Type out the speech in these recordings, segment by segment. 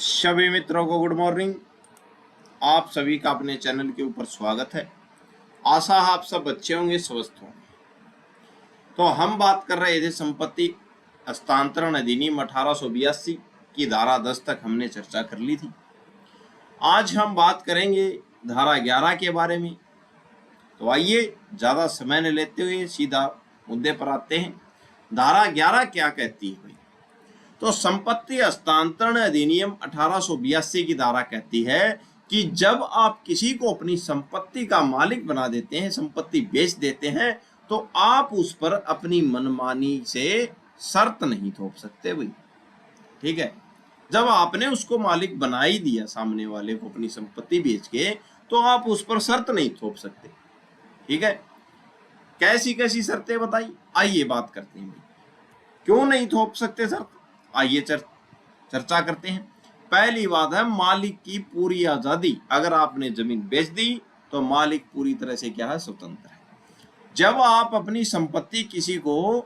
सभी मित्रों को गुड मॉर्निंग। आप सभी का अपने चैनल के ऊपर स्वागत है। आशा है आप सब अच्छे होंगे, स्वस्थ होंगे। तो हम बात कर रहे थे संपत्ति हस्तांतरण अधिनियम 1882 की धारा 10 तक हमने चर्चा कर ली थी। आज हम बात करेंगे धारा 11 के बारे में। तो आइए ज़्यादा समय न लेते हुए सीधा मुद्दे पर आते हैं। धारा 11 क्या कहती है भाई? तो संपत्ति हस्तांतरण अधिनियम 1882 की धारा कहती है कि जब आप किसी को अपनी संपत्ति का मालिक बना देते हैं, संपत्ति बेच देते हैं, तो आप उस पर अपनी मनमानी से शर्त नहीं थोप सकते भाई। ठीक है, जब आपने उसको मालिक बना ही दिया सामने वाले को अपनी संपत्ति बेच के, तो आप उस पर शर्त नहीं थोप सकते। ठीक है, कैसी कैसी शर्तें बताई, आइए बात करते हैं भाई। क्यों नहीं थोप सकते शर्त, आइए चर्चा करते हैं। पहली बात है मालिक की पूरी आजादी। अगर आपने जमीन बेच दी तो मालिक पूरी तरह से क्या है, स्वतंत्र है। जब आप अपनी संपत्ति किसी को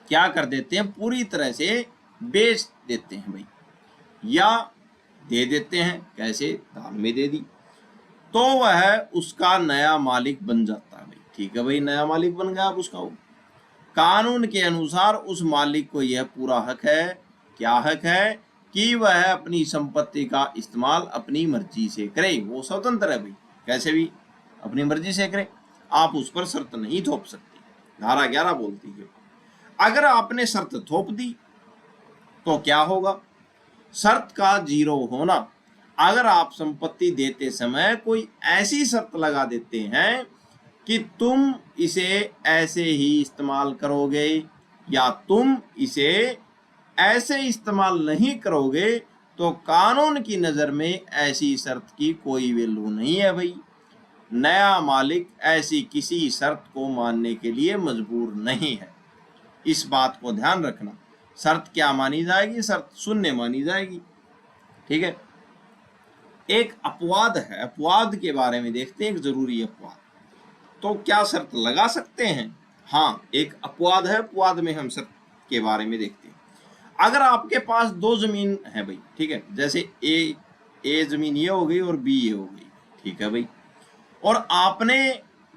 क्या कर देते हैं, पूरी तरह से बेच देते हैं भाई, या दे देते हैं, कैसे, दान में दे दी, तो वह उसका नया मालिक बन जाता है भाई। ठीक है भाई, नया मालिक बन गया आप उसका। कानून के अनुसार उस मालिक को यह पूरा हक है, क्या हक है, कि वह अपनी संपत्ति का इस्तेमाल अपनी मर्जी से करे। वो स्वतंत्र है भाई, कैसे भी अपनी मर्जी से करे, आप उस पर शर्त नहीं थोप सकते। धारा 11 बोलती है अगर आपने शर्त थोप दी तो क्या होगा, शर्त का जीरो होना। अगर आप संपत्ति देते समय कोई ऐसी शर्त लगा देते हैं कि तुम इसे ऐसे ही इस्तेमाल करोगे या तुम इसे ऐसे इस्तेमाल नहीं करोगे, तो कानून की नज़र में ऐसी शर्त की कोई वैल्यू नहीं है भाई। नया मालिक ऐसी किसी शर्त को मानने के लिए मजबूर नहीं है। इस बात को ध्यान रखना। शर्त क्या मानी जाएगी, शर्त शून्य मानी जाएगी। ठीक है, एक अपवाद है, अपवाद के बारे में देखते हैं, एक जरूरी अपवाद। तो क्या शर्त लगा सकते हैं? हाँ, एक अपवाद है, अपवाद में हम शर्त के बारे में देखते हैं। अगर आपके पास दो जमीन है भाई, ठीक है, जैसे ए जमीन ये हो गई और बी ये हो गई, ठीक है भाई, और आपने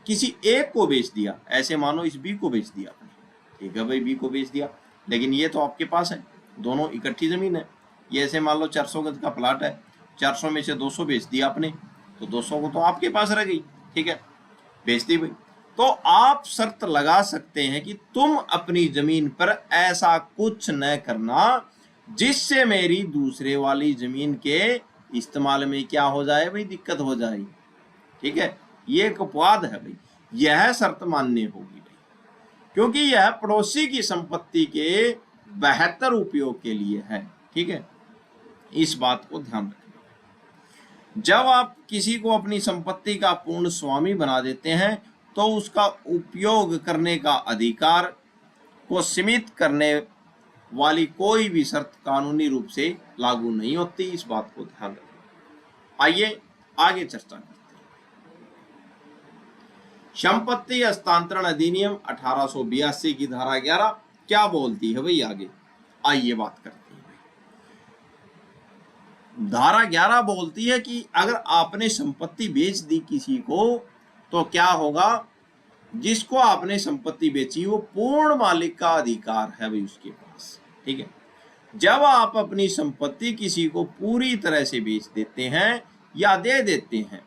किसी एक को बेच दिया, ऐसे मानो इस बी को बेच दिया आपने, ठीक है भाई, बी को बेच दिया, लेकिन ये तो आपके पास है, दोनों इकट्ठी जमीन है। ये ऐसे मान लो 400 गज का प्लाट है, 400 में से 200 बेच दिया आपने, तो 200 को तो आपके पास रह गई, ठीक है, बेच दी भाई। तो आप शर्त लगा सकते हैं कि तुम अपनी जमीन पर ऐसा कुछ न करना जिससे मेरी दूसरे वाली जमीन के इस्तेमाल में क्या हो जाए भाई, दिक्कत हो जाए। ठीक है, ये एक अपवाद है भाई, यह शर्त मान्य होगी भाई, क्योंकि यह पड़ोसी की संपत्ति के बेहतर उपयोग के लिए है। ठीक है, इस बात को ध्यान रखना। जब आप किसी को अपनी संपत्ति का पूर्ण स्वामी बना देते हैं तो उसका उपयोग करने का अधिकार को सीमित करने वाली कोई भी शर्त कानूनी रूप से लागू नहीं होती। इस बात को ध्यान रखें। आइए आगे चर्चा करते हैं। संपत्ति हस्तांतरण अधिनियम 1882 की धारा 11 क्या बोलती है भाई, आगे आइए बात करते हैं। धारा 11 बोलती है कि अगर आपने संपत्ति बेच दी किसी को, तो क्या होगा, जिसको आपने संपत्ति बेची वो पूर्ण मालिक का अधिकार है भाई उसके पास। ठीक है, जब आप अपनी संपत्ति किसी को पूरी तरह से बेच देते हैं या दे देते हैं,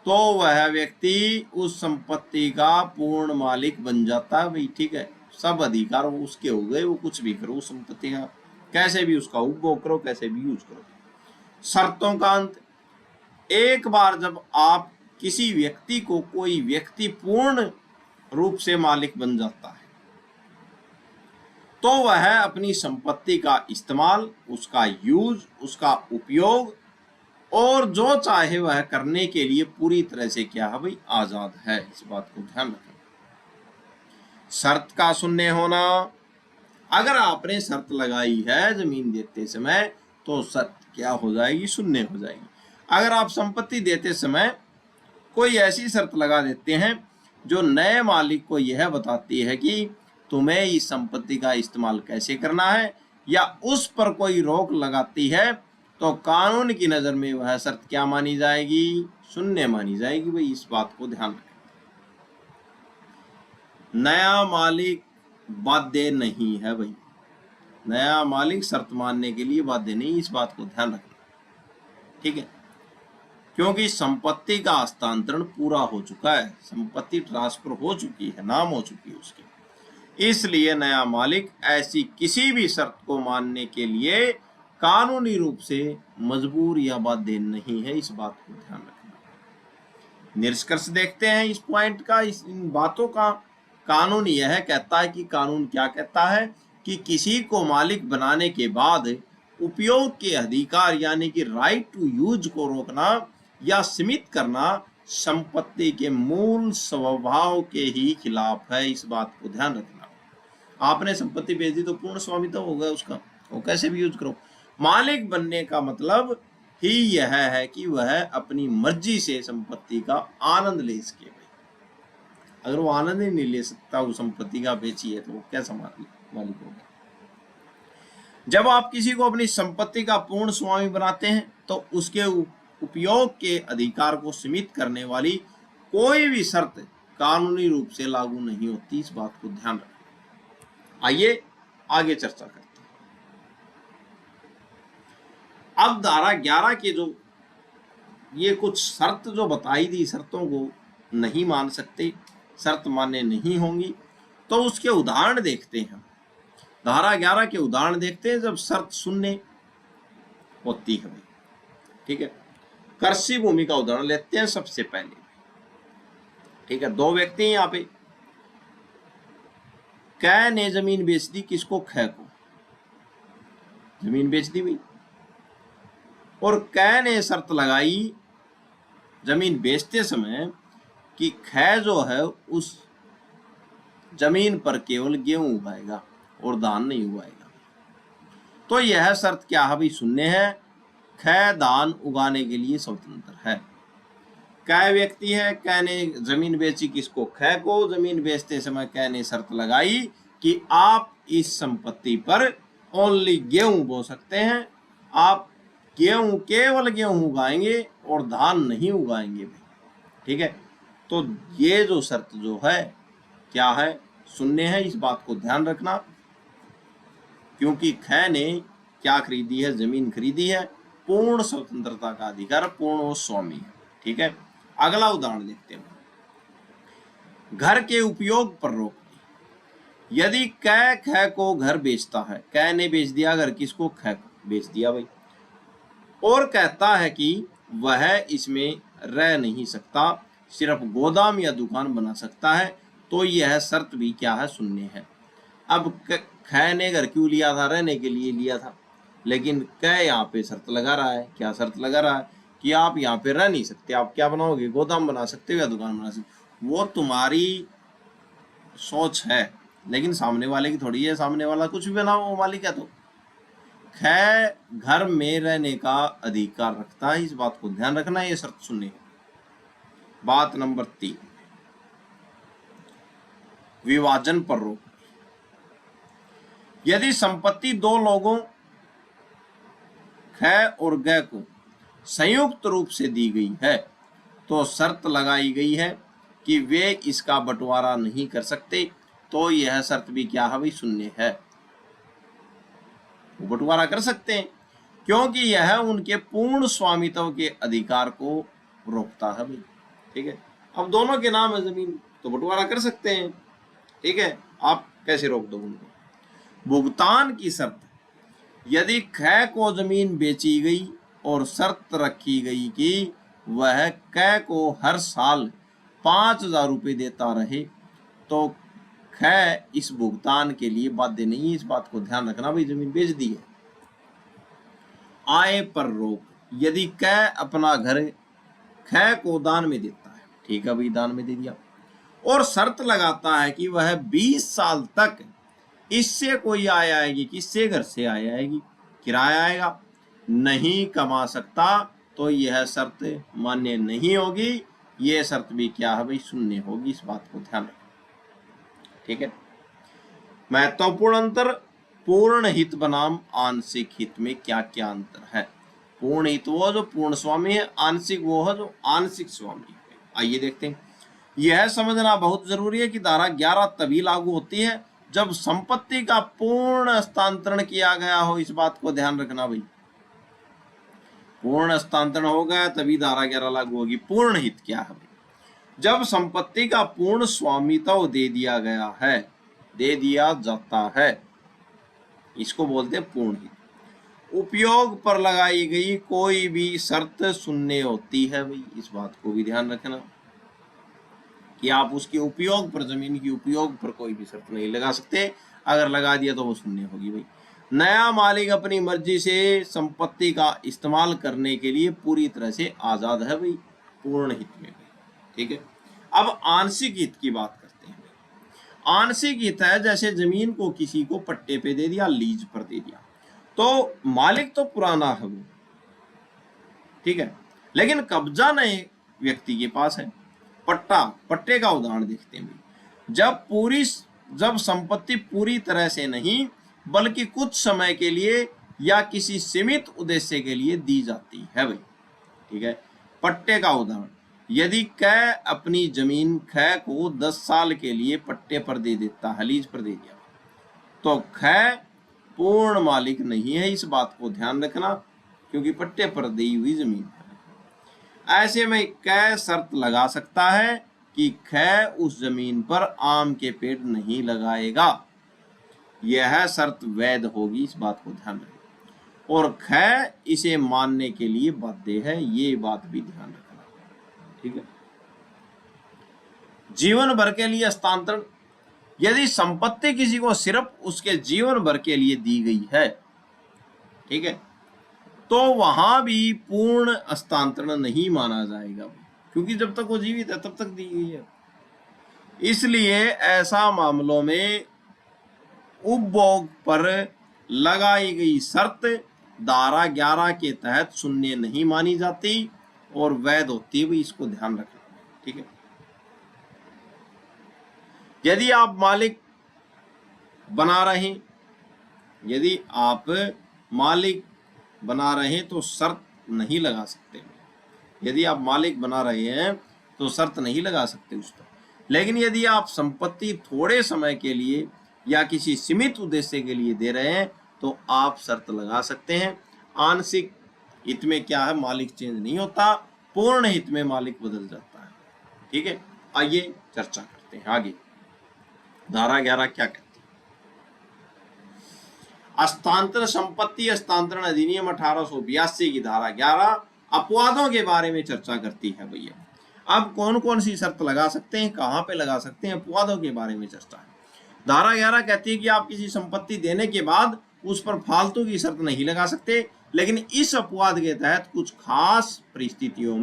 तो वह व्यक्ति उस संपत्ति का पूर्ण मालिक बन जाता है भाई। ठीक है, सब अधिकार वो उसके हो गए, वो कुछ भी करो उस संपत्ति का, कैसे भी उसका उपभोग करो, कैसे भी यूज करो। शर्तों का अंत, एक बार जब आप किसी व्यक्ति को, कोई व्यक्ति पूर्ण रूप से मालिक बन जाता है, तो वह अपनी संपत्ति का इस्तेमाल, उसका यूज, उसका उपयोग और जो चाहे वह करने के लिए पूरी तरह से क्या है भाई, आजाद है। इस बात को ध्यान रखें। शर्त का शून्य होना, अगर आपने शर्त लगाई है जमीन देते समय तो शर्त क्या हो जाएगी, शून्य हो जाएगी। अगर आप संपत्ति देते समय कोई ऐसी शर्त लगा देते हैं जो नए मालिक को यह बताती है कि तुम्हें इस संपत्ति का इस्तेमाल कैसे करना है, या उस पर कोई रोक लगाती है तो कानून की नजर में वह शर्त क्या मानी जाएगी? शून्य मानी जाएगी भाई, इस बात को ध्यान रखें। नया मालिक बाध्य नहीं है भाई, नया मालिक शर्त मानने के लिए बाध्य नहीं, इस बात को ध्यान रखना, ठीक है। क्योंकि संपत्ति का हस्तांतरण पूरा हो चुका है, संपत्ति ट्रांसफर हो चुकी है, नाम हो चुकी है उसकी, इसलिए नया मालिक ऐसी किसी भी शर्त को मानने के लिए कानूनी रूप से मजबूर या बाध्य नहीं है, इस बात को ध्यान रखना। निष्कर्ष देखते हैं इस पॉइंट का, इन बातों का। कानून यह कहता है कि कानून क्या कहता है कि किसी को मालिक बनाने के बाद उपयोग के अधिकार यानी कि राइट टू यूज को रोकना या सीमित करना संपत्ति के मूल स्वभाव के ही खिलाफ है, इस बात को ध्यान रखना। आपने संपत्ति बेच दी तो पूर्ण स्वामित्व हो गया उसका, वो कैसे भी यूज करो। मालिक बनने का मतलब ही यह है कि वह अपनी मर्जी से संपत्ति का आनंद ले सके। अगर वो आनंद ही नहीं ले सकता उस संपत्ति का, बेची है, तो वो कैसा मालिक होगा। जब आप किसी को अपनी संपत्ति का पूर्ण स्वामी बनाते हैं तो उसके उपयोग के अधिकार को सीमित करने वाली कोई भी शर्त कानूनी रूप से लागू नहीं होती, इस बात को ध्यान रखें। आइए आगे चर्चा करते हैं। अब धारा 11 के जो ये कुछ शर्त जो बताई दी, शर्तों को नहीं मान सकते, शर्त मान्य नहीं होंगी, तो उसके उदाहरण देखते हैं। धारा 11 के उदाहरण देखते हैं जब शर्त शून्य होती है, ठीक है। कृषि भूमि का उदाहरण लेते हैं सबसे पहले, ठीक है। दो व्यक्ति हैं यहाँ पे, कै ने जमीन बेच दी, किसको? ख को जमीन बेच दी भाई, और कै ने शर्त लगाई जमीन बेचते समय कि ख जो है उस जमीन पर केवल गेहूं उगाएगा और धान नहीं उगाएगा। तो यह शर्त क्या है भाई? शून्य है। ख धान उगाने के लिए स्वतंत्र है। कै व्यक्ति है, कै ने जमीन बेची, किसको? ख को। जमीन बेचते समय कै ने शर्त लगाई कि आप इस संपत्ति पर ओनली गेहूं बो सकते हैं, आप गेहूं, केवल गेहूं उगाएंगे और धान नहीं उगाएंगे भाई, ठीक है। तो ये जो शर्त जो है क्या है? शून्य है, इस बात को ध्यान रखना। क्योंकि ख ने क्या खरीदी है? जमीन खरीदी है, पूर्ण स्वतंत्रता का अधिकार, पूर्ण वो स्वामी है, ठीक है। अगला उदाहरण देखते हैं। घर के उपयोग पर रोक। यदि कै ख को घर बेचता है, कै ने बेच दिया घर, किसको? ख को बेच दिया भाई, और कहता है कि वह इसमें रह नहीं सकता, सिर्फ गोदाम या दुकान बना सकता है, तो यह शर्त भी क्या है? शून्य है। अब ख ने घर क्यों लिया था? रहने के लिए लिया था, लेकिन कै यहाँ पे शर्त लगा रहा है। क्या शर्त लगा रहा है? कि आप यहाँ पे रह नहीं सकते, आप क्या बनाओगे? गोदाम बना सकते हो या दुकान बना सकते हो। वो तुम्हारी सोच है, लेकिन सामने वाले की थोड़ी है। सामने वाला कुछ भी बनाओ, वो मालिक है। तो ख घर में रहने का अधिकार रखता है, इस बात को ध्यान रखना, ये शर्त शून्य है। बात नंबर 3, विभाजन पर रोक। यदि संपत्ति दो लोगों ख और ग को संयुक्त रूप से दी गई है तो शर्त लगाई गई है कि वे इसका बंटवारा नहीं कर सकते, तो यह शर्त भी क्या है भाई? शून्य है। वो बंटवारा कर सकते हैं क्योंकि यह उनके पूर्ण स्वामित्व के अधिकार को रोकता है भाई, ठीक है। अब दोनों के नाम है जमीन, तो बंटवारा कर सकते हैं, ठीक है। आप कैसे रोक दो उनको? भुगतान की शर्त। यदि ख को जमीन बेची गई और शर्त रखी गई कि वह क को हर साल 5,000 रुपये देता रहे, तो ख इस भुगतान के लिए बाध्य नहीं है, इस बात को ध्यान रखना भाई, जमीन बेच दी है। आय पर रोक। यदि क अपना घर ख को दान में देता है, ठीक है भाई, दान में दे दिया, और शर्त लगाता है कि वह 20 साल तक इससे कोई आय आएगी, किससे? घर से आय आएगी, किराया आएगा, नहीं कमा सकता, तो यह शर्त मान्य नहीं होगी। यह शर्त भी क्या है भाई? शून्य होगी, इस बात को ध्यान रखें, ठीक है। महत्वपूर्ण अंतर। पूर्ण हित बनाम आंशिक हित में क्या क्या अंतर है? पूर्ण हित वो जो पूर्ण स्वामी है, आंशिक वो है जो आंशिक स्वामी है। आइए देखते हैं। यह समझना बहुत जरूरी है कि धारा 11 तभी लागू होती है जब संपत्ति का पूर्ण हस्तांतरण किया गया हो। इस बात को ध्यान रखना भाई, पूर्ण हस्तांतरण हो गया तभी धारा 11 लागू होगी। पूर्ण हित क्या है भाई? जब संपत्ति का पूर्ण स्वामित्व दे दिया गया है, दे दिया जाता है, इसको बोलते हैं पूर्ण हित। उपयोग पर लगाई गई कोई भी शर्त शून्य होती है भाई, इस बात को भी ध्यान रखना कि आप उसके उपयोग पर, जमीन की उपयोग पर कोई भी शर्त नहीं लगा सकते, अगर लगा दिया तो वो शून्य होगी भाई। नया मालिक अपनी मर्जी से संपत्ति का इस्तेमाल करने के लिए पूरी तरह से आजाद है भाई, पूर्ण हित में भाई। ठीक है, अब आंशिक हित की बात करते हैं भाई। आंशिक हित है जैसे जमीन को किसी को पट्टे पे दे दिया, लीज पर दे दिया, तो मालिक तो पुराना है वो, ठीक है, लेकिन कब्जा नए व्यक्ति के पास है। पट्टे का उदाहरण देखते हैं भाई। जब संपत्ति पूरी तरह से नहीं बल्कि कुछ समय के लिए या किसी सीमित उद्देश्य के लिए दी जाती है भाई। ठीक है, पट्टे का उदाहरण, यदि कै अपनी जमीन ख को 10 साल के लिए पट्टे पर दे देता है, लीज पर दे दिया, तो ख पूर्ण मालिक नहीं है, इस बात को ध्यान रखना, क्योंकि पट्टे पर दी हुई जमीन है। ऐसे में कै शर्त लगा सकता है कि ख उस जमीन पर आम के पेड़ नहीं लगाएगा, यह शर्त वैध होगी, इस बात को ध्यान रखें, और ख इसे मानने के लिए बाध्य है, ये बात भी ध्यान रखना। ठीक है, जीवन भर के लिए हस्तांतरण, यदि संपत्ति किसी को सिर्फ उसके जीवन भर के लिए दी गई है, ठीक है, तो वहां भी पूर्ण हस्तांतरण नहीं माना जाएगा, क्योंकि जब तक वो जीवित है तब तक दी गई है। इसलिए ऐसा मामलों में उपभोग पर लगाई गई शर्त धारा 11 के तहत शून्य नहीं मानी जाती और वैध होती है, इसको ध्यान रखना। ठीक है, यदि आप मालिक बना रहे, यदि आप मालिक बना रहे हैं तो शर्त नहीं लगा सकते। यदि आप मालिक बना रहे हैं तो शर्त नहीं लगा सकते उस पर, लेकिन यदि आप संपत्ति थोड़े समय के लिए या किसी सीमित उद्देश्य के लिए दे रहे हैं तो आप शर्त लगा सकते हैं। आंशिक हित में क्या है, मालिक चेंज नहीं होता, पूर्ण हित में मालिक बदल जाता है। ठीक है, आइए चर्चा करते हैं आगे, धारा 11 क्या कहती है। हस्तांतरण, संपत्ति हस्तांतरण अधिनियम 1882 की धारा 11 अपवादों के बारे में चर्चा करती है भैया। अब कौन कौन सी शर्त लगा सकते हैं, कहां पे लगा सकते हैं, अपवादों के बारे में चर्चा है। धारा 11 कहती है कि आप किसी संपत्ति देने के बाद उस पर फालतू की शर्त नहीं लगा सकते, लेकिन इस अपवाद के तहत कुछ खास परिस्थितियों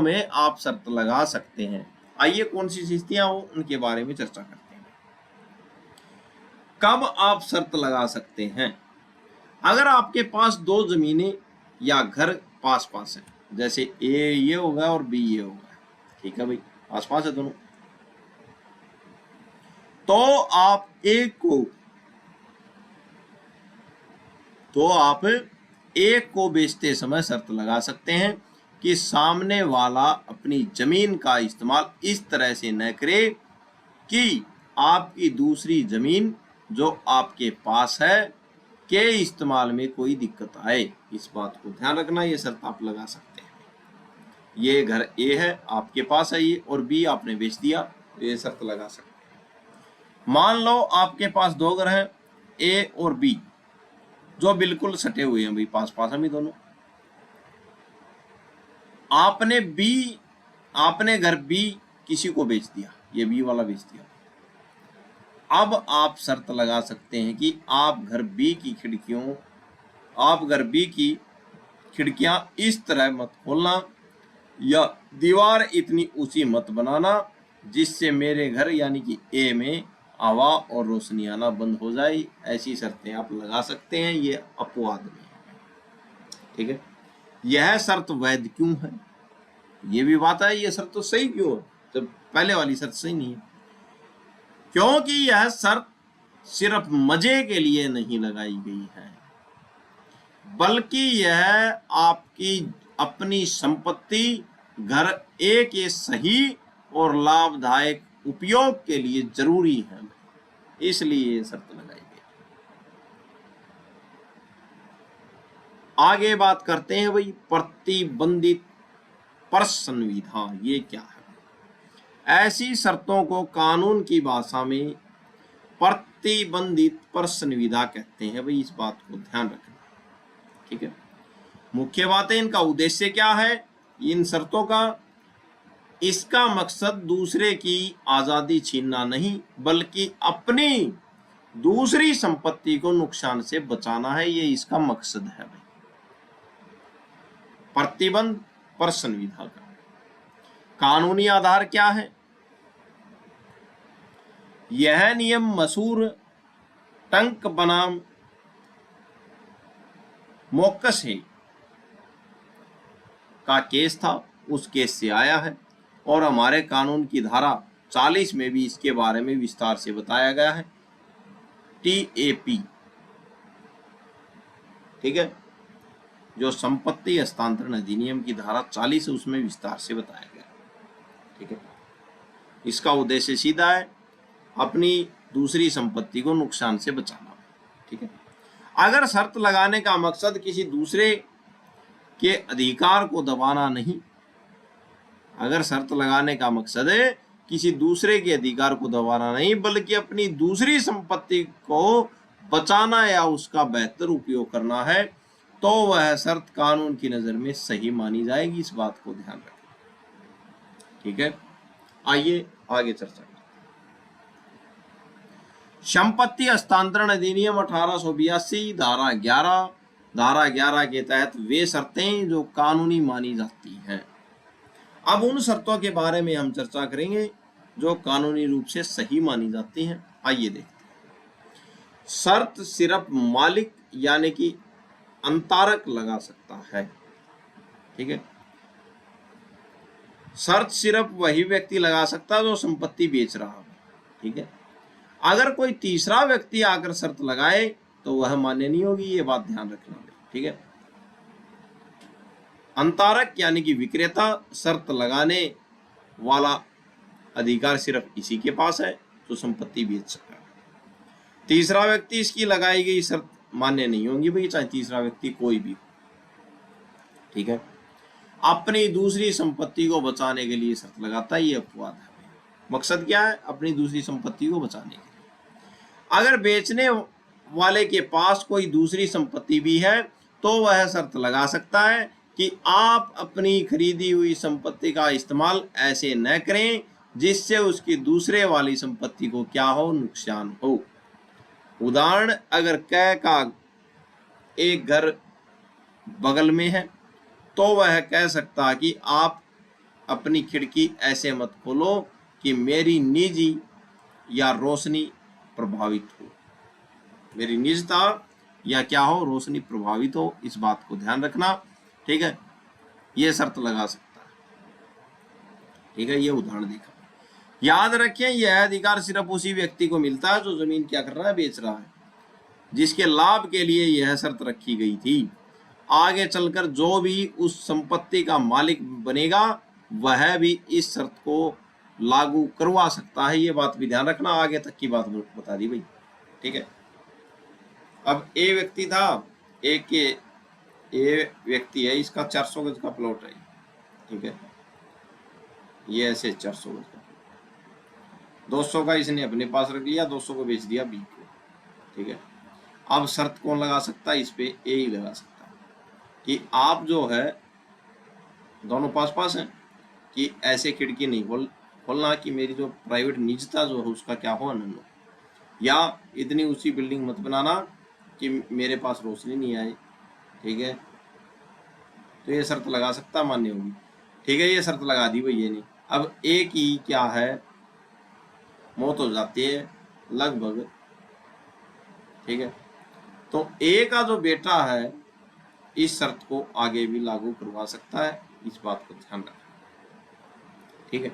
में आप शर्त लगा सकते हैं। आइए कौन सी स्थितियां हो उनके बारे में चर्चा करते हैं। कब आप शर्त लगा सकते हैं, अगर आपके पास दो जमीनें या घर पास पास है, जैसे ए ये होगा और बी ये होगा, ठीक है भाई, पास पास है दोनों, तो आप एक को बेचते समय शर्त लगा सकते हैं कि सामने वाला अपनी जमीन का इस्तेमाल इस तरह से न करे कि आपकी दूसरी जमीन जो आपके पास है के इस्तेमाल में कोई दिक्कत आए। इस बात को ध्यान रखना, ये शर्त आप लगा सकते हैं। ये घर ए है, आपके पास है ये, और बी आपने बेच दिया, तो ये शर्त लगा सकते हैं। मान लो आपके पास दो घर हैं, ए और बी, जो बिल्कुल सटे हुए हैं भाई, पास पास हैं दोनों। आपने घर बी किसी को बेच दिया, ये बी वाला बेच दिया। अब आप शर्त लगा सकते हैं कि आप घर बी की खिड़कियां इस तरह मत खोलना या दीवार इतनी ऊंची मत बनाना जिससे मेरे घर यानी कि ए में हवा और रोशनी आना बंद हो जाए। ऐसी शर्तें आप लगा सकते हैं, ये अपवाद में है। ठीक है, यह शर्त वैध क्यों है, ये भी बात है, ये शर्त तो सही क्यों है जब पहले वाली शर्त सही नहीं है। क्योंकि यह शर्त सिर्फ मजे के लिए नहीं लगाई गई है, बल्कि यह आपकी अपनी संपत्ति घर ए के सही और लाभदायक उपयोग के लिए जरूरी है, इसलिए ये शर्त लगाई गई। आगे बात करते हैं भाई प्रतिबंधित परसंविधा, ये क्या है? ऐसी शर्तों को कानून की भाषा में प्रतिबंधित परसंविधा कहते हैं भाई, इस बात को ध्यान रखना। ठीक है, मुख्य बातें, इनका उद्देश्य क्या है इन शर्तों का? इसका मकसद दूसरे की आजादी छीनना नहीं, बल्कि अपनी दूसरी संपत्ति को नुकसान से बचाना है, ये इसका मकसद है भाई। प्रतिबंध परसंविधा का कानूनी आधार क्या है? यह नियम मशहूर टंक बनाम मोकसे का केस था, उस केस से आया है, और हमारे कानून की धारा 40 में भी इसके बारे में विस्तार से बताया गया है। TAP, ठीक है, जो संपत्ति हस्तांतरण अधिनियम की धारा 40 है उसमें विस्तार से बताया गया। ठीक है, इसका उद्देश्य सीधा है, अपनी दूसरी संपत्ति को नुकसान से बचाना। ठीक है, अगर शर्त लगाने का मकसद किसी दूसरे के अधिकार को दबाना नहीं, अगर शर्त लगाने का मकसद है किसी दूसरे के अधिकार को दबाना नहीं, बल्कि अपनी दूसरी संपत्ति को बचाना या उसका बेहतर उपयोग करना है, तो वह शर्त कानून की नजर में सही मानी जाएगी, इस बात को ध्यान रखें। ठीक है, आइए आगे चर्चा करें। संपत्ति हस्तांतरण अधिनियम 1882 धारा 11 के तहत वे शर्तें जो कानूनी मानी जाती हैं। अब उन शर्तों के बारे में हम चर्चा करेंगे जो कानूनी रूप से सही मानी जाती हैं। आइए देखते हैं। शर्त सिर्फ मालिक यानी कि अंतरक लगा सकता है। ठीक है, शर्त सिर्फ वही व्यक्ति लगा सकता है जो संपत्ति बेच रहा हो। ठीक है, अगर कोई तीसरा व्यक्ति आकर शर्त लगाए तो वह मान्य नहीं होगी, ये बात ध्यान रखना। ठीक है, अंतरक यानी कि विक्रेता, शर्त लगाने वाला अधिकार सिर्फ इसी के पास है जो संपत्ति बेच सकता है। तीसरा व्यक्ति इसकी लगाई गई शर्त मान्य नहीं होगी भाई, चाहे तीसरा व्यक्ति कोई भी हो। ठीक है, अपनी दूसरी संपत्ति को बचाने के लिए शर्त लगाता है, ये अपवाद है। मकसद क्या है? अपनी दूसरी संपत्ति को बचाने के लिए। अगर बेचने वाले के पास कोई दूसरी संपत्ति भी है तो वह शर्त लगा सकता है कि आप अपनी खरीदी हुई संपत्ति का इस्तेमाल ऐसे न करें जिससे उसकी दूसरे वाली संपत्ति को क्या हो, नुकसान हो। उदाहरण, अगर कै का एक घर बगल में है तो वह कह सकता है कि आप अपनी खिड़की ऐसे मत खोलो कि मेरी निजी या रोशनी प्रभावित हो, मेरी निजता या क्या हो, रोशनी प्रभावित हो, इस बात को ध्यान रखना। ठीक है, ये शर्त लगा सकता है। ठीक है, ये उदाहरण देखा। याद रखें, यह अधिकार सिर्फ उसी व्यक्ति को मिलता है जो जमीन क्या कर रहा है, बेच रहा है, जिसके लाभ के लिए यह शर्त रखी गई थी। आगे चलकर जो भी उस संपत्ति का मालिक बनेगा वह भी इस शर्त को लागू करवा सकता है, ये बात भी ध्यान रखना। आगे तक की बात बता दी भाई। ठीक है, अब ए व्यक्ति था, ए व्यक्ति है, इसका 400 गज का प्लॉट है। ठीक है, ये ऐसे 400 गज का, 200 का इसने अपने पास रख लिया, 200 को बेच दिया बी को। ठीक है, अब शर्त कौन लगा सकता है? इस पे ए ही लगा सकता है कि आप जो है दोनों पास पास हैं कि ऐसे खिड़की नहीं खोलना कि मेरी जो प्राइवेट निजता जो है उसका क्या हो, अनन्य, या इतनी ऊंची बिल्डिंग मत बनाना कि मेरे पास रोशनी नहीं आए। ठीक है, तो ये शर्त लगा सकता, मान्य होगी। ठीक है, ये शर्त लगा दी भाई ये नहीं। अब ए की क्या है, मौत हो जाती है लगभग। ठीक है, तो ए का जो बेटा है इस शर्त को आगे भी लागू करवा सकता है, इस बात को ध्यान रखना। ठीक है,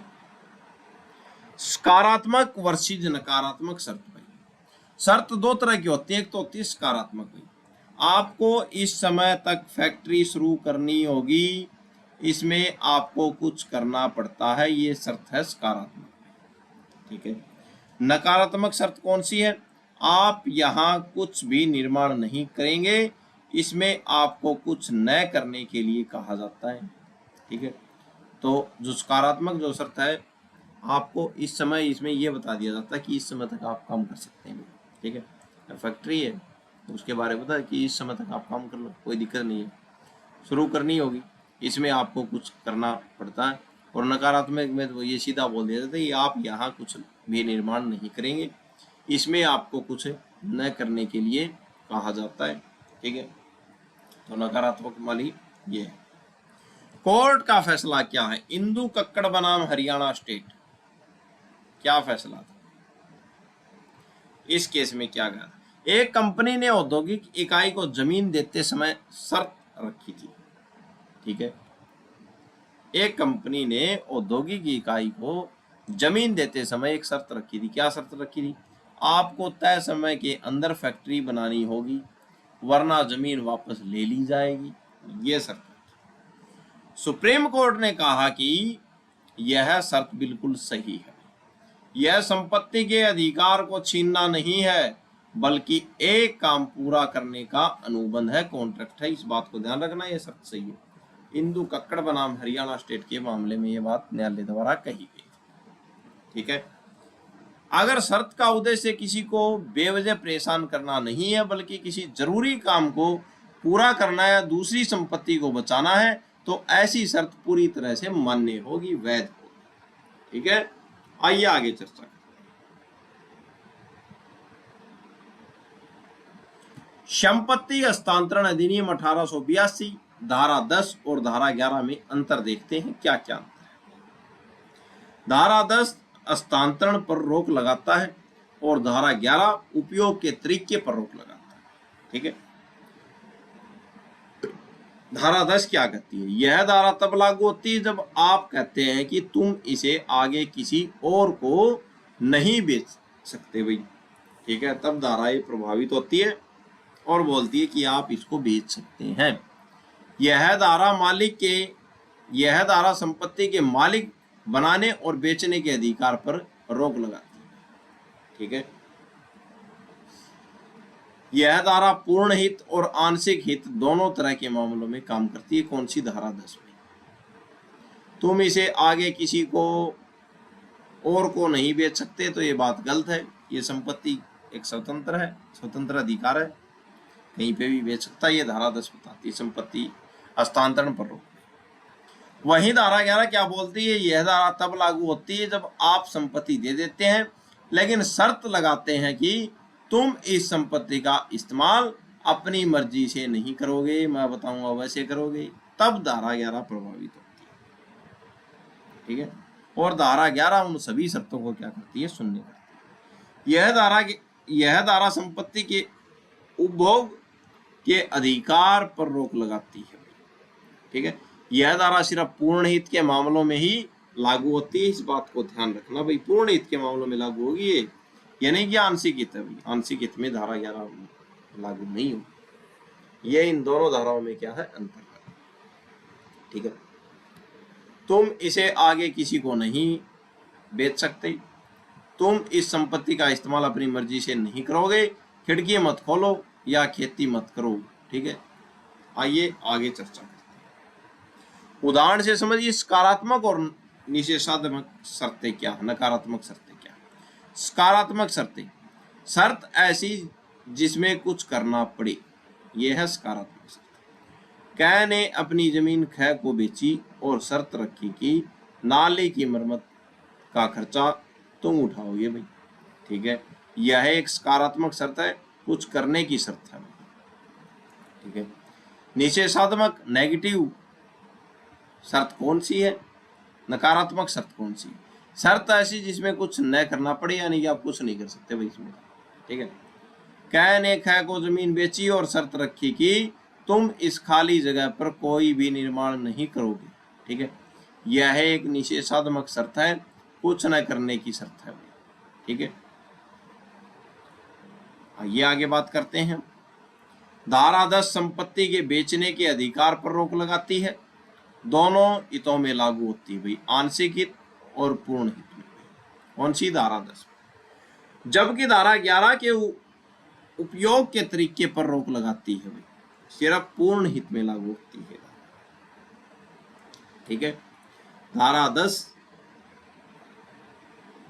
सकारात्मक वर्सेस नकारात्मक शर्त भाई। शर्त दो तरह की होती है, एक तो होती है सकारात्मक भाई। आपको इस समय तक फैक्ट्री शुरू करनी होगी, इसमें आपको कुछ करना पड़ता है, ये शर्त है सकारात्मक। ठीक है। नकारात्मक शर्त कौन सी है? आप यहाँ कुछ भी निर्माण नहीं करेंगे, इसमें आपको कुछ न करने के लिए कहा जाता है। ठीक है। तो जो सकारात्मक जो शर्त है, आपको इस समय इसमें यह बता दिया जाता है कि इस समय तक आप काम कर सकते हैं। ठीक है। फैक्ट्री है तो उसके बारे में पता है कि इस समय तक आप काम कर लो, कोई दिक्कत नहीं है। शुरू करनी होगी, इसमें आपको कुछ करना पड़ता है। और नकारात्मक में तो ये सीधा बोल दिया जाता है कि आप यहाँ कुछ भी निर्माण नहीं करेंगे, इसमें आपको कुछ न करने के लिए कहा जाता है। ठीक है। तो नकारात्मक वाली ये है। कोर्ट का फैसला क्या है? इंदु कक्कड़ बनाम हरियाणा स्टेट, क्या फैसला था? इस केस में क्या कहा? एक कंपनी ने औद्योगिक इकाई को जमीन देते समय शर्त रखी थी। ठीक है। एक कंपनी ने औद्योगिक इकाई को जमीन देते समय एक शर्त रखी थी। क्या शर्त रखी थी? आपको तय समय के अंदर फैक्ट्री बनानी होगी, वरना जमीन वापस ले ली जाएगी, ये शर्त। सुप्रीम कोर्ट ने कहा कि यह शर्त बिल्कुल सही है। यह संपत्ति के अधिकार को छीनना नहीं है, बल्कि एक काम पूरा करने का अनुबंध है, कॉन्ट्रैक्ट है। इस बात को ध्यान रखना, यह शर्त सही है। इंदु कक्कड़ बनाम हरियाणा स्टेट के मामले में यह बात न्यायालय द्वारा कही गई। ठीक है। अगर शर्त का उद्देश्य किसी को बेवजह परेशान करना नहीं है, बल्कि किसी जरूरी काम को पूरा करना या दूसरी संपत्ति को बचाना है, तो ऐसी शर्त पूरी तरह से मान्य होगी, वैध होगी। ठीक है। आइए आगे चर्चा करते हैं। संपत्ति हस्तांतरण अधिनियम 1882 धारा 10 और धारा 11 में अंतर देखते हैं। क्या क्या अंतर है? धारा 10 हस्तांतरण पर रोक लगाता है और धारा 11 उपयोग के तरीके पर रोक लगाता है। ठीक है। धारा 10 क्या कहती है? यह धारा तब लागू होती है जब आप कहते हैं कि तुम इसे आगे किसी और को नहीं बेच सकते भाई। ठीक है। तब धारा ये प्रभावित होती है और बोलती है कि आप इसको बेच सकते हैं। यह धारा संपत्ति के मालिक बनाने और बेचने के अधिकार पर रोक लगाती है। ठीक है। यह धारा पूर्ण हित और आंशिक हित दोनों तरह के मामलों में काम करती है। कौन सी? धारा 10 में। तुम इसे आगे किसी को और को नहीं बेच सकते, तो ये बात गलत है। ये संपत्ति एक स्वतंत्र है, स्वतंत्र अधिकार है, कहीं पे भी बेच सकता है। ये धारा 10 बताती है संपत्ति हस्तांतरण पर रोक। वही धारा 11 क्या बोलती है? यह धारा तब लागू होती है जब आप संपत्ति दे देते हैं, लेकिन शर्त लगाते हैं कि तुम इस संपत्ति का इस्तेमाल अपनी मर्जी से नहीं करोगे, मैं बताऊंगा वैसे करोगे, तब धारा 11 प्रभावित होती है। ठीक है। और धारा 11 उन सभी शर्तों को क्या करती है? शून्य करती है। यह धारा संपत्ति के उपभोग के अधिकार पर रोक लगाती है। ठीक है। यह धारा सिर्फ पूर्ण हित के मामलों में ही लागू होती है, इस बात को ध्यान रखना भाई। पूर्ण हित के मामलों में लागू होगी ये, यानी कि आंशिक हित है भाई। आंशिक हित में धारा 11 लागू नहीं होगी। ये इन दोनों धाराओं में क्या है? अंतर है। ठीक है। तुम इसे आगे किसी को नहीं बेच सकते, तुम इस संपत्ति का इस्तेमाल अपनी मर्जी से नहीं करोगे, खिड़की मत खोलो या खेती मत करो। ठीक है। आइए आगे चर्चा करते हैं। उदाहरण से समझिए सकारात्मक और निषेधात्मक शर्तें क्या है, नकारात्मक शर्तें क्या है। सकारात्मक शर्तें, शर्त ऐसी जिसमें कुछ करना पड़े, यह है सकारात्मक शर्त। कै ने अपनी जमीन ख को बेची और शर्त रखी कि नाले की मरम्मत का खर्चा तुम उठाओगे भाई। ठीक है। यह एक सकारात्मक शर्त है, कुछ करने की शर्त है। ठीक है। निषेधात्मक नेगेटिव शर्त कौन सी है? नकारात्मक शर्त कौन सी? शर्त ऐसी जिसमें कुछ न करना पड़े, यानी कि आप कुछ नहीं कर सकते भाई इसमें। ठीक है। कै ने ख को जमीन बेची और शर्त रखी कि तुम इस खाली जगह पर कोई भी निर्माण नहीं करोगे। ठीक है। यह एक निषेधात्मक शर्त है, कुछ न करने की शर्त है। ठीक है। आइए आगे बात करते हैं। धारा 10 संपत्ति के बेचने के अधिकार पर रोक लगाती है। दोनों हितों में लागू होती है भाई, आंशिक हित और पूर्ण हित में। कौन सी? धारा 10। जबकि धारा 11 के उपयोग के तरीके पर रोक लगाती है भाई, सिर्फ पूर्ण हित में लागू होती है। ठीक है। धारा 10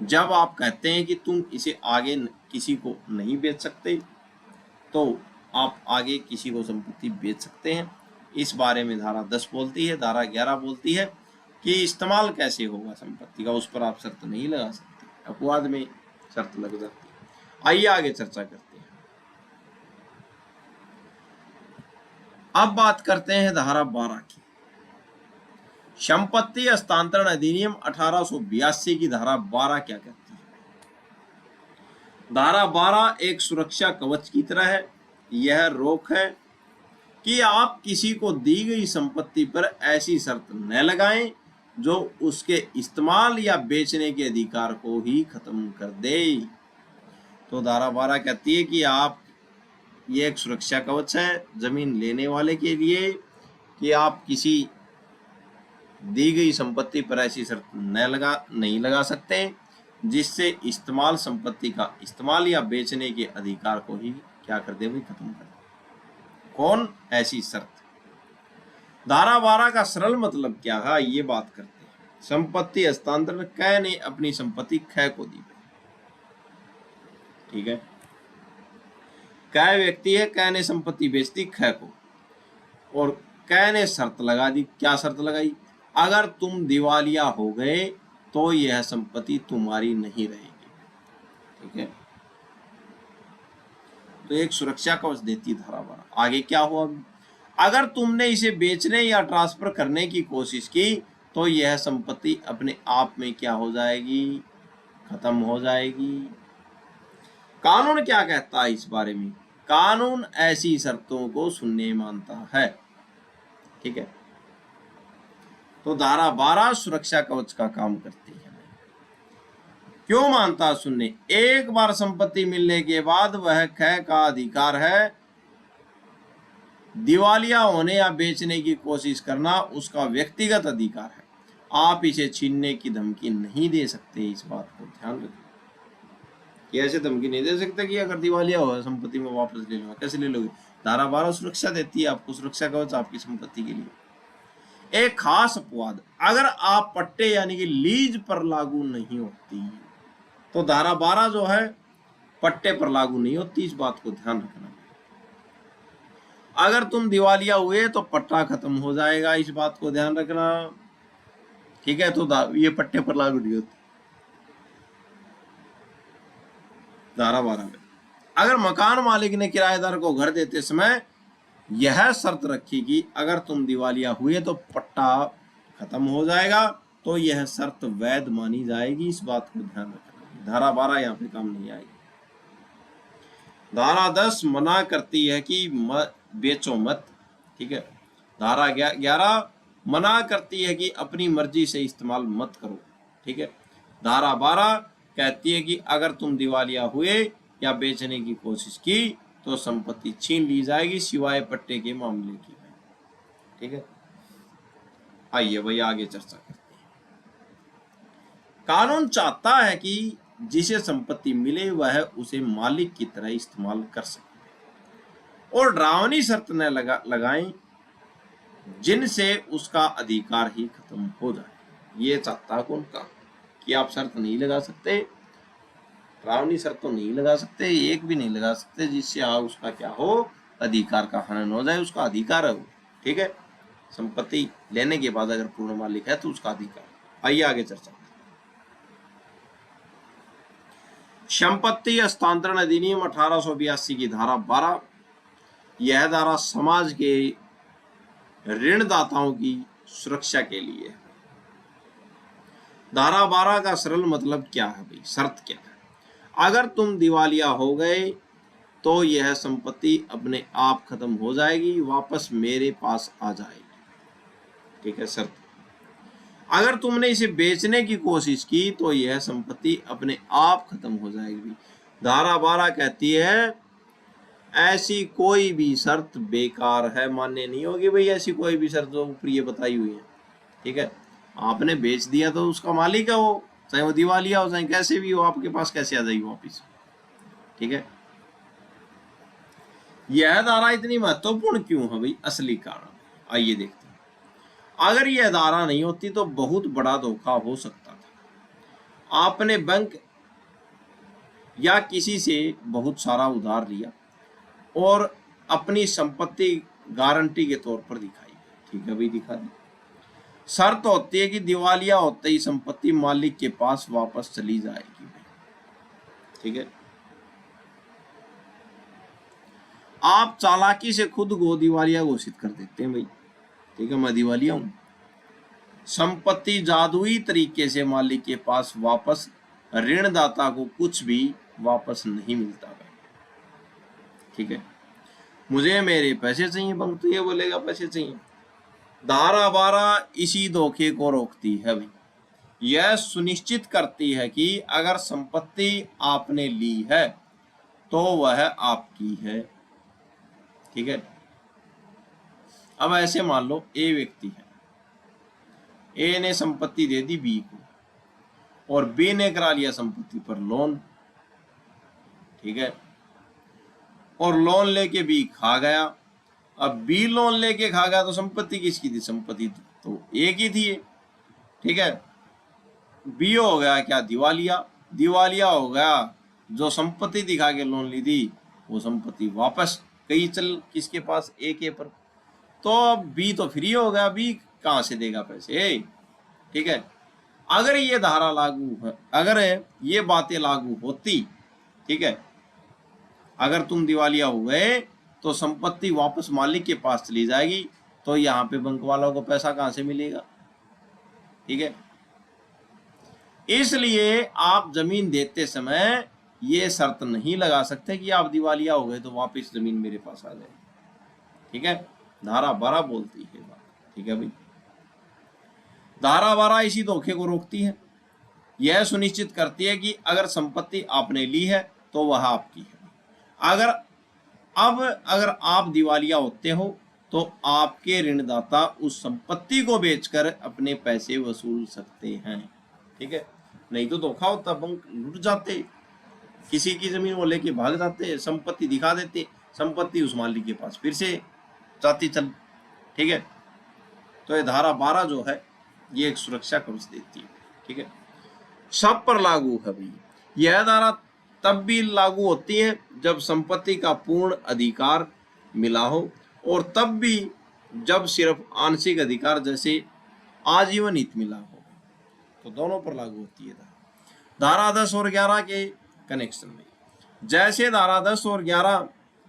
जब आप कहते हैं कि तुम इसे आगे किसी को नहीं बेच सकते, तो आप आगे किसी को संपत्ति बेच सकते हैं, इस बारे में धारा 10 बोलती है। धारा 11 बोलती है कि इस्तेमाल कैसे होगा संपत्ति का, उस पर आप शर्त नहीं लगा सकते, अपवाद में शर्त लग जाती है। आइए आगे चर्चा करते हैं। अब बात करते हैं धारा 12 की। संपत्ति हस्तांतरण अधिनियम 1882 की धारा 12 क्या कहती है? धारा 12 एक सुरक्षा कवच की तरह है। यह रोक है कि आप किसी को दी गई संपत्ति पर ऐसी शर्त न लगाएं जो उसके इस्तेमाल या बेचने के अधिकार को ही खत्म कर दे। तो धारा 12 कहती है कि आप, ये एक सुरक्षा कवच है जमीन लेने वाले के लिए, कि आप किसी दी गई संपत्ति पर ऐसी शर्त नहीं लगा सकते जिससे इस्तेमाल संपत्ति का इस्तेमाल या बेचने के अधिकार को ही क्या कर दे, खत्म कर दे। कौन? ऐसी शर्त। धारा 12 का सरल मतलब क्या है, ये बात करते हैं। संपत्ति हस्तांतरण क ने अपनी संपत्ति ख को दी। ठीक है। क व्यक्ति है, क ने संपत्ति बेच दी ख को, और क ने शर्त लगा दी। क्या शर्त लगाई? अगर तुम दिवालिया हो गए तो यह संपत्ति तुम्हारी नहीं रहेगी। ठीक है। तो एक सुरक्षा कवच देती धारा 12। आगे क्या हुआ? अगर तुमने इसे बेचने या ट्रांसफर करने की कोशिश की तो यह संपत्ति अपने आप में क्या हो जाएगी? खत्म हो जाएगी। कानून क्या कहता है इस बारे में? कानून ऐसी शर्तों को शून्य मानता है। ठीक है। तो धारा 12 सुरक्षा कवच का काम करती है। क्यों मानता शून्य? एक बार संपत्ति मिलने के बाद वह ख का अधिकार है। दिवालिया होने या बेचने की कोशिश करना उसका व्यक्तिगत अधिकार है। आप इसे छीनने की धमकी नहीं दे सकते, इस बात को ध्यान रखिए। ऐसे धमकी नहीं दे सकते कि अगर दिवालिया हो संपत्ति में वापस ले लो। कैसे ले लोगे? धारा 12 सुरक्षा देती है आपको, सुरक्षा कवच आपकी संपत्ति के लिए। एक खास अपवाद, अगर आप पट्टे यानी कि लीज पर लागू नहीं होती, तो धारा 12 जो है पट्टे पर लागू नहीं होती, इस बात को ध्यान रखना। अगर तुम दिवालिया हुए तो पट्टा खत्म हो जाएगा, इस बात को ध्यान रखना। ठीक है। तो ये पट्टे पर लागू नहीं होती धारा 12 में। अगर मकान मालिक ने किराएदार को घर देते समय यह शर्त रखी कि अगर तुम दिवालिया हुए तो पट्टा खत्म हो जाएगा, तो यह शर्त वैध मानी जाएगी, इस बात को ध्यान रखना। धारा 12 यहाँ पे काम नहीं आएगी। धारा 10 मना करती है कि बेचो मत। ठीक है। धारा 11 मना करती है कि अपनी मर्जी से इस्तेमाल मत करो। ठीक है। धारा 12 कहती है कि अगर तुम दिवालिया हुए या बेचने की कोशिश की तो संपत्ति छीन ली जाएगी, सिवाय पट्टे के मामले की। ठीक है। आइए भाई आगे चर्चा करते हैं। कानून चाहता है कि जिसे संपत्ति मिले वह उसे मालिक की तरह इस्तेमाल कर सके और डरावनी शर्त न लगाएं जिनसे उसका अधिकार ही खत्म हो जाए। ये चाहता कौन? का कि आप शर्त नहीं लगा सकते, डरावनी शर्त तो नहीं लगा सकते, एक भी नहीं लगा सकते जिससे उसका क्या हो, अधिकार का हनन हो जाए। उसका अधिकार है वो। ठीक है। संपत्ति लेने के बाद अगर पूर्ण मालिक है तो उसका अधिकार। आइए आगे चर्चा। संपत्ति हस्तांतरण अधिनियम 1882 की धारा 12। यह धारा समाज के ऋणदाताओं की सुरक्षा के लिए है। धारा 12 का सरल मतलब क्या है भाई? शर्त क्या है? अगर तुम दिवालिया हो गए तो यह संपत्ति अपने आप खत्म हो जाएगी, वापस मेरे पास आ जाएगी। ठीक है। शर्त। अगर तुमने इसे बेचने की कोशिश की तो यह संपत्ति अपने आप खत्म हो जाएगी। धारा 12 कहती है ऐसी कोई भी शर्त बेकार है, मान्य नहीं होगी भाई। ऐसी कोई भी शर्त जो ऊपर ये बताई हुई है, ठीक है। आपने बेच दिया तो उसका मालिक है वो, चाहे वो दिवालिया हो चाहे कैसे भी हो, आपके पास कैसे आ जाएगी वापिस, ठीक है। यह धारा इतनी महत्वपूर्ण क्यों है भाई? असली कारण आइए देखते हैं। अगर यह धारा नहीं होती तो बहुत बड़ा धोखा हो सकता था। आपने बैंक या किसी से बहुत सारा उधार लिया और अपनी संपत्ति गारंटी के तौर पर दिखाई, ठीक है भाई, दिखा दी। शर्त होती है कि दिवालिया होते ही संपत्ति मालिक के पास वापस चली जाएगी भाई, ठीक है। आप चालाकी से खुद को दिवालिया घोषित कर देते हैं भाई, ठीक है, मैं दिवालिया हूं। संपत्ति जादुई तरीके से मालिक के पास वापस, ऋणदाता को कुछ भी वापस नहीं मिलता भाई, ठीक है। मुझे मेरे पैसे चाहिए, बैंक तो ये बोलेगा पैसे चाहिए। धारा 12 इसी धोखे को रोकती है भाई। यह सुनिश्चित करती है कि अगर संपत्ति आपने ली है तो वह आपकी है, ठीक है। अब ऐसे मान लो ए व्यक्ति है, ए ने संपत्ति दे दी बी को और बी ने करा लिया संपत्ति पर लोन, ठीक है। और लोन लेके बी खा गया। अब बी लोन लेके खा गया तो संपत्ति किसकी थी? संपत्ति तो ए की थी, ठीक है। बी हो गया क्या? दिवालिया। दिवालिया हो गया, जो संपत्ति दिखा के लोन ली थी वो संपत्ति वापस गई चल किसके पास? ए के पर। तो अब बी तो फ्री हो गया, बी कहां से देगा पैसे, ठीक है। अगर ये धारा लागू है, अगर ये बातें लागू होती, ठीक है, अगर तुम दिवालिया हो गए तो संपत्ति वापस मालिक के पास चली जाएगी, तो यहाँ पे बैंक वालों को पैसा कहां से मिलेगा, ठीक है। इसलिए आप जमीन देते समय ये शर्त नहीं लगा सकते कि आप दिवालिया हो गए तो वापस जमीन मेरे पास आ जाए, ठीक है। धारा 12 बोलती है बात, ठीक है भाई। धारा 12 इसी धोखे को रोकती है। यह सुनिश्चित करती है कि अगर संपत्ति आपने ली है तो वह आपकी है। अगर आप दिवालिया होते हो तो आपके ऋणदाता उस संपत्ति को बेचकर अपने पैसे वसूल सकते हैं, ठीक है। नहीं तो धोखा होता, बैंक लूट जाते, किसी की जमीन वो लेके भाग जाते, संपत्ति दिखा देते, संपत्ति उस मालिक के पास फिर से जाती चल, ठीक है। तो ये धारा 12 जो है ये एक सुरक्षा कवच देती है, ठीक है। सब पर लागू है भाई। यह धारा तब भी लागू होती है जब संपत्ति का पूर्ण अधिकार मिला हो, और तब भी जब सिर्फ आंशिक अधिकार जैसे आजीवन हित मिला हो, तो दोनों पर लागू होती है धारा 10 और 11 के कनेक्शन में। जैसे धारा 10 और 11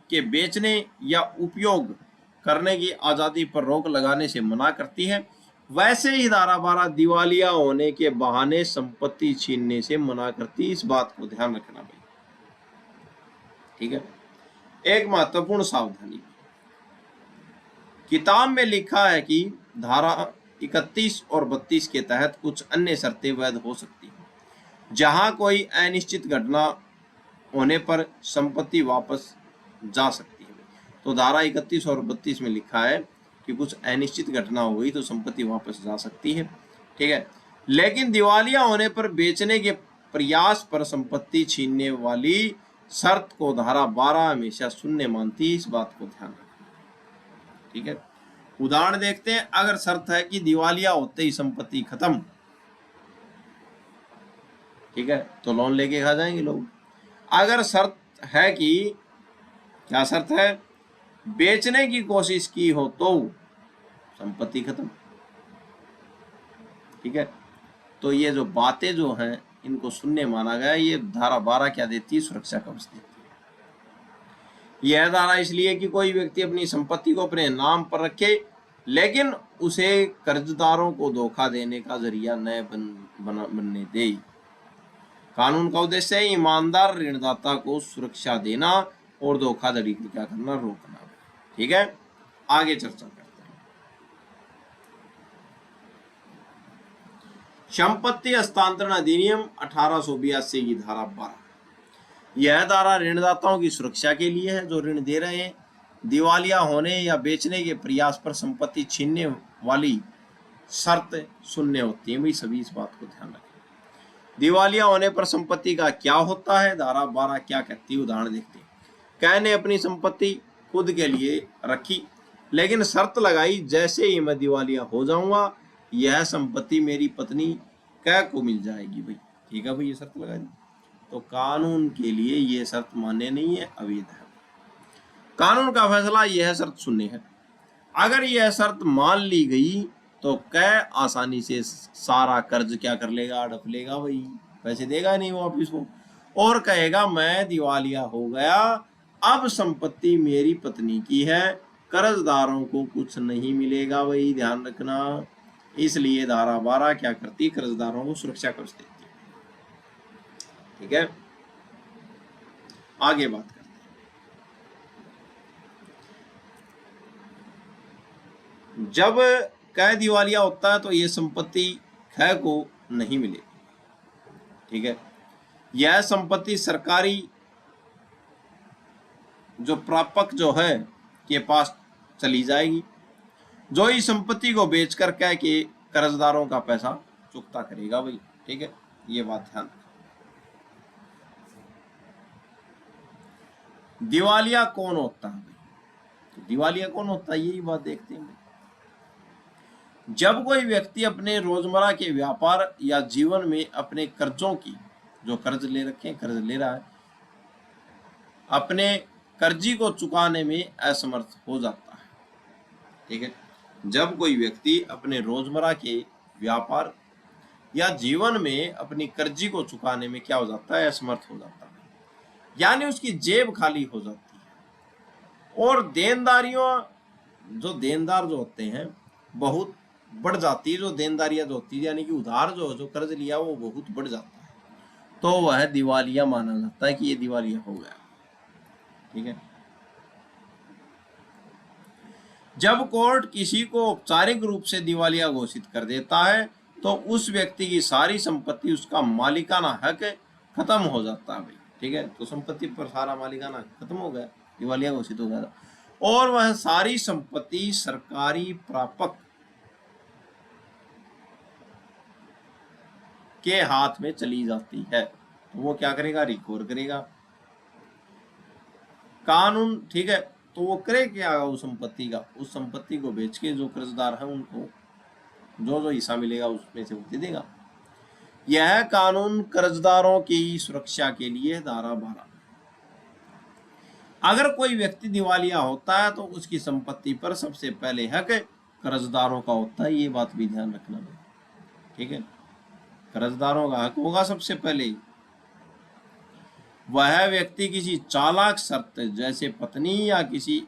के बेचने या उपयोग करने की आजादी पर रोक लगाने से मना करती है, वैसे ही धारा 12 दिवालिया होने के बहाने संपत्ति छीनने से मना करती है। इस बात को ध्यान रखना भाई, ठीक है। एक महत्वपूर्ण सावधानी, किताब में लिखा है कि धारा 31 और 32 के तहत कुछ अन्य शर्तें वैध हो सकती हैं, जहां कोई अनिश्चित घटना होने पर संपत्ति वापस जा सकती है। तो धारा 31 और 32 में लिखा है कि कुछ अनिश्चित घटना हो गई तो संपत्ति वापस जा सकती है, ठीक है। लेकिन दिवालिया होने पर बेचने के प्रयास पर संपत्ति छीनने वाली शर्त को धारा 12 हमेशा शून्य मानती है। इस बात को ध्यान रखना, ठीक है। उदाहरण देखते हैं। अगर शर्त है कि दिवालिया होते ही संपत्ति खत्म, ठीक है, तो लोन लेके खा जाएंगे लोग। अगर शर्त है कि, क्या शर्त है? बेचने की कोशिश की हो तो संपत्ति खत्म, ठीक है। तो ये जो बातें जो हैं इनको शून्य माना गया। ये धारा 12 क्या देती है? सुरक्षा कवच देती है। यह धारा इसलिए कि कोई व्यक्ति अपनी संपत्ति को अपने नाम पर रखे लेकिन उसे कर्जदारों को धोखा देने का जरिया न बनने दे। कानून का उद्देश्य है ईमानदार ऋणदाता को सुरक्षा देना और धोखाधड़ी को क्या करना? रोकना, ठीक है। आगे चर्चा करते हैं। संपत्ति हस्तांतरण अधिनियम 1882 की धारा 12। यह धारा ऋणदाताओं की सुरक्षा के लिए है जो ऋण दे रहे हैं। दिवालिया होने या बेचने के प्रयास पर संपत्ति छीनने वाली शर्त शून्य होती है। भाई सभी इस बात को ध्यान रखें। दिवालिया होने पर संपत्ति का क्या होता है, धारा 12 क्या कहती है, उदाहरण देखते हैं। कै ने अपनी संपत्ति खुद के लिए रखी, लेकिन शर्त लगाई जैसे ही मैं दिवालिया हो जाऊंगा यह संपत्ति मेरी पत्नी कै को मिल जाएगी। भाई ठीक है भाई, ये शर्त लगा दी। तो कानून के लिए यह शर्त मान्य नहीं है, अवैध है। कानून का फैसला यह शर्त शून्य है। अगर यह शर्त मान ली गई तो कै आसानी से सारा कर्ज क्या कर लेगा, हड़प लेगा। भाई पैसे देगा नहीं वापिस वो, और कहेगा मैं दिवालिया हो गया, अब संपत्ति मेरी पत्नी की है, कर्जदारों को कुछ नहीं मिलेगा। भाई ध्यान रखना। इसलिए धारा 12 क्या करती, कर्जदारों को सुरक्षा कवच देती है। ठीक है, आगे बात करते हैं। जब कै दिवालिया होता है तो ये संपत्ति कै को नहीं मिलेगी। ठीक है, यह संपत्ति सरकारी जो प्रापक जो है के पास चली जाएगी, जो इस संपत्ति को बेचकर कै के कर्जदारों का पैसा चुकता करेगा। भाई ठीक है, ये बात ध्यान रखें। दिवालिया कौन होता है? तो दिवालिया कौन होता है, यही बात देखते हैं। जब कोई व्यक्ति अपने रोजमर्रा के व्यापार या जीवन में अपने कर्जों की, जो कर्ज ले रखे हैं, कर्ज ले रहा है, अपने कर्जी को चुकाने में असमर्थ हो जाता है। ठीक है, जब कोई व्यक्ति अपने रोजमर्रा के व्यापार या जीवन में अपनी कर्जी को चुकाने में क्या हो जाता है, असमर्थ हो जाता है, यानी उसकी जेब खाली हो जाती है, और देनदारियों जो देनदार जो होते हैं बहुत बढ़ जाती है, जो देनदारियां जो होती है यानी कि उधार जो कर्ज लिया वो बहुत बढ़ जाता है, तो वह दिवालिया माना जाता है कि ये दिवालिया हो गया। ठीक है, जब कोर्ट किसी को औपचारिक रूप से दिवालिया घोषित कर देता है तो उस व्यक्ति की सारी संपत्ति, उसका मालिकाना हक खत्म हो जाता है। भाई ठीक है, तो संपत्ति पर सारा मालिकाना खत्म हो गया, दिवालिया घोषित हो गया, और वह सारी संपत्ति सरकारी प्रापक के हाथ में चली जाती है। तो वो क्या करेगा, रिकवर करेगा कानून। ठीक है, तो वो करे क्या उस संपत्ति का, उस संपत्ति को बेच के जो कर्जदार है उनको जो जो हिस्सा मिलेगा उसमें से वो दे देगा। यह कानून कर्जदारों की सुरक्षा के लिए धारा 12। अगर कोई व्यक्ति दिवालिया होता है तो उसकी संपत्ति पर सबसे पहले हक कर्जदारों का होता है, ये बात भी ध्यान रखना। ठीक है, कर्जदारों का हक होगा सबसे पहले। वह व्यक्ति किसी चालाक शर्त जैसे पत्नी या किसी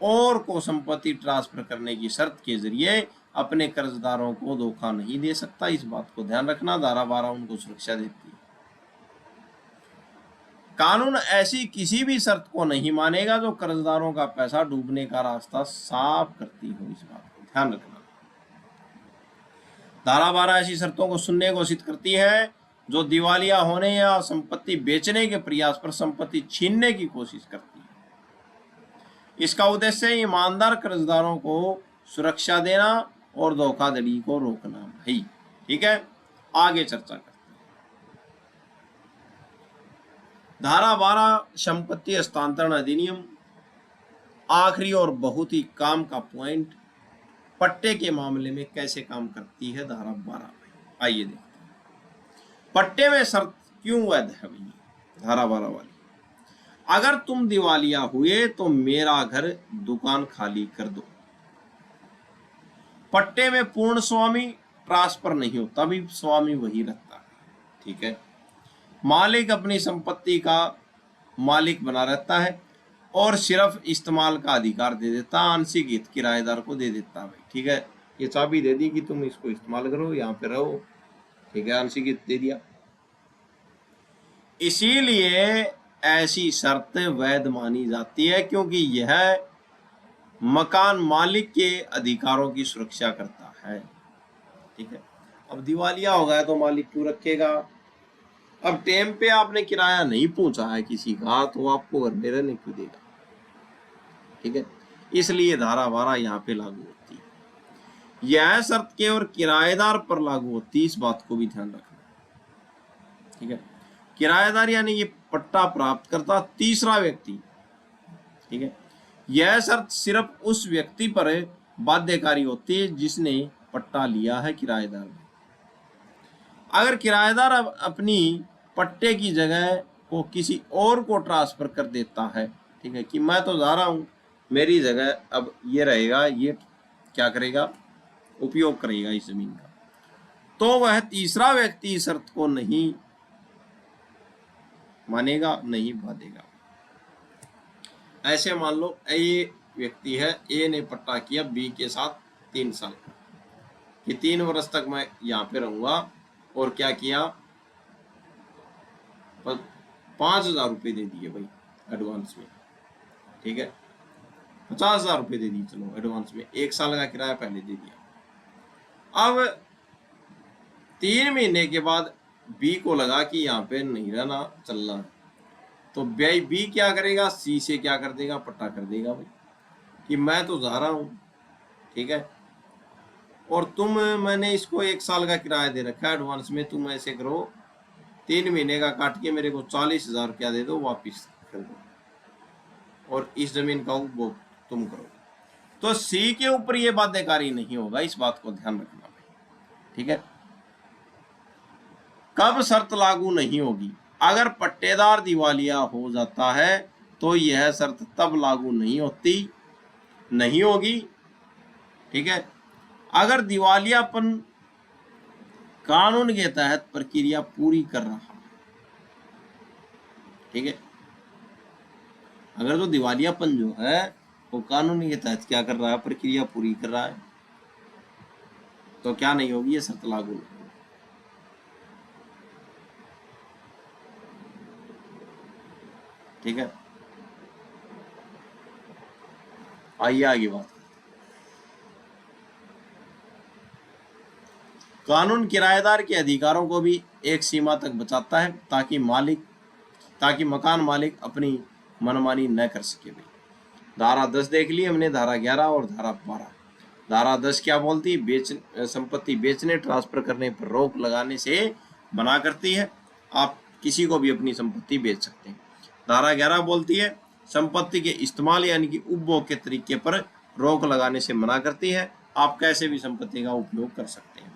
और को संपत्ति ट्रांसफर करने की शर्त के जरिए अपने कर्जदारों को धोखा नहीं दे सकता, इस बात को ध्यान रखना। धारा 12 उनको सुरक्षा देती है। कानून ऐसी किसी भी शर्त को नहीं मानेगा जो कर्जदारों का पैसा डूबने का रास्ता साफ करती हो, इस बात को ध्यान रखना। धारा 12 ऐसी शर्तों को शून्य घोषित करती है जो दिवालिया होने या संपत्ति बेचने के प्रयास पर संपत्ति छीनने की कोशिश करती है। इसका उद्देश्य ईमानदार कर्जदारों को सुरक्षा देना और धोखाधड़ी को रोकना। भाई ठीक है, आगे चर्चा करते हैं। धारा 12 संपत्ति हस्तांतरण अधिनियम, आखिरी और बहुत ही काम का पॉइंट, पट्टे के मामले में कैसे काम करती है धारा 12। आइए देखते हैं पट्टे में शर्त क्यों वैध है। भैया धारा 12 वाली, अगर तुम दिवालिया हुए तो मेरा घर दुकान खाली कर दो। पट्टे में पूर्ण स्वामी ट्रांसफर नहीं होता, भी स्वामी वही रहता है। ठीक है, मालिक अपनी संपत्ति का मालिक बना रहता है और सिर्फ इस्तेमाल का अधिकार दे देता, आंशिक हित किराएदार को दे देता है। ठीक है, ये चाबी दे दी कि तुम इसको इस्तेमाल करो, यहाँ पे रहो। ठीक है, आंशिक हित दे दिया। इसीलिए ऐसी शर्त वैध मानी जाती है क्योंकि यह मकान मालिक के अधिकारों की सुरक्षा करता है। ठीक है, अब दिवालिया हो गया तो मालिक क्यों रखेगा, अब टाइम पे आपने किराया नहीं पहुंचा है किसी का, तो आपको घर में रहने क्यों देगा? ठीक है, इसलिए धारा 12 यहाँ पे लागू होती है। यह शर्त केवल किराएदार पर लागू होती है, इस बात को भी ध्यान रखना। ठीक है, किराएदार यानी ये पट्टा प्राप्त करता तीसरा व्यक्ति। ठीक है, यह शर्त सिर्फ उस व्यक्ति पर बाध्यकारी होती है जिसने पट्टा लिया है किराएदार ने। अगर किराएदार अब अपनी पट्टे की जगह को किसी और को ट्रांसफर कर देता है, ठीक है, कि मैं तो जा रहा हूं, मेरी जगह अब ये रहेगा, ये क्या करेगा, उपयोग करेगा इस जमीन का, तो वह तीसरा व्यक्ति इस शर्त को नहीं मानेगा, नहीं बांधेगा। ऐसे मान लो ये व्यक्ति है, ए ने पट्टा किया बी के साथ 3 साल का, कि 3 वर्ष तक मैं यहाँ पे रहूंगा, और क्या किया, 5,000 रुपये दे दिए भाई एडवांस में। ठीक है, 50,000 रुपये दे दिए, चलो एडवांस में, 1 साल का किराया पहले दे दिया। अब 3 महीने के बाद बी को लगा कि यहाँ पे नहीं रहना, चलना, तो बी क्या करेगा, सी से क्या कर देगा, पट्टा कर देगा भाई, कि मैं तो जा रहा हूं, ठीक है, और मैंने इसको 1 साल का किराया दे रखा है एडवांस में, तुम ऐसे करो 3 महीने का काट के मेरे को 40,000 रुपया दे दो, वापिस कर दो, और इस जमीन का उपभोग तुम करो। तो सी के ऊपर ये बाध्यकारी नहीं होगा, इस बात को ध्यान रखना। ठीक है, कब शर्त लागू नहीं होगी, अगर पट्टेदार दिवालिया हो जाता है तो यह शर्त तब लागू नहीं होगी। ठीक है, अगर दिवालियापन कानून के तहत प्रक्रिया पूरी कर रहा है। ठीक है, अगर जो दिवालियापन जो है वो कानून के तहत क्या कर रहा है, प्रक्रिया पूरी कर रहा है, तो क्या नहीं होगी, ये शर्त लागू नहीं। ठीक है, आइए आगे बात। कानून किराएदार के अधिकारों को भी एक सीमा तक बचाता है, ताकि मकान मालिक अपनी मनमानी न कर सके। भाई धारा 10 देख ली हमने, धारा 11 और धारा 12। धारा 10 क्या बोलती है, संपत्ति बेचने, ट्रांसफर करने पर रोक लगाने से मना करती है, आप किसी को भी अपनी संपत्ति बेच सकते हैं। धारा 11 बोलती है संपत्ति के इस्तेमाल यानी कि उपभोग के तरीके पर रोक लगाने से मना करती है, आप कैसे भी संपत्ति का उपयोग कर सकते हैं।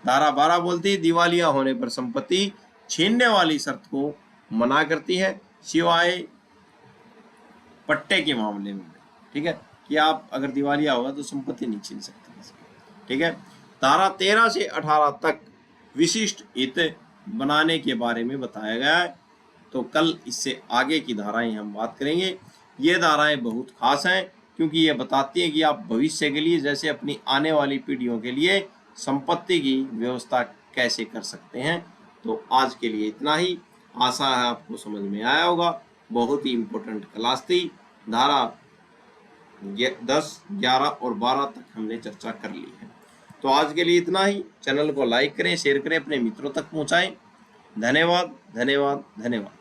धारा 12 बोलती है दिवालिया होने पर संपत्ति छीनने वाली शर्त को मना करती है, सिवाय पट्टे के मामले में। ठीक है, कि आप अगर दिवालिया होगा तो संपत्ति नहीं छीन सकते। ठीक है, धारा 13 से 18 तक विशिष्ट हित बनाने के बारे में बताया गया है, तो कल इससे आगे की धाराएं हम बात करेंगे। ये धाराएं बहुत खास हैं, क्योंकि ये बताती हैं कि आप भविष्य के लिए, जैसे अपनी आने वाली पीढ़ियों के लिए संपत्ति की व्यवस्था कैसे कर सकते हैं। तो आज के लिए इतना ही, आशा है आपको समझ में आया होगा। बहुत ही इम्पोर्टेंट क्लास थी। धारा 10, 11 और 12 तक हमने चर्चा कर ली है। तो आज के लिए इतना ही। चैनल को लाइक करें, शेयर करें, अपने मित्रों तक पहुंचाएं। धन्यवाद, धन्यवाद, धन्यवाद।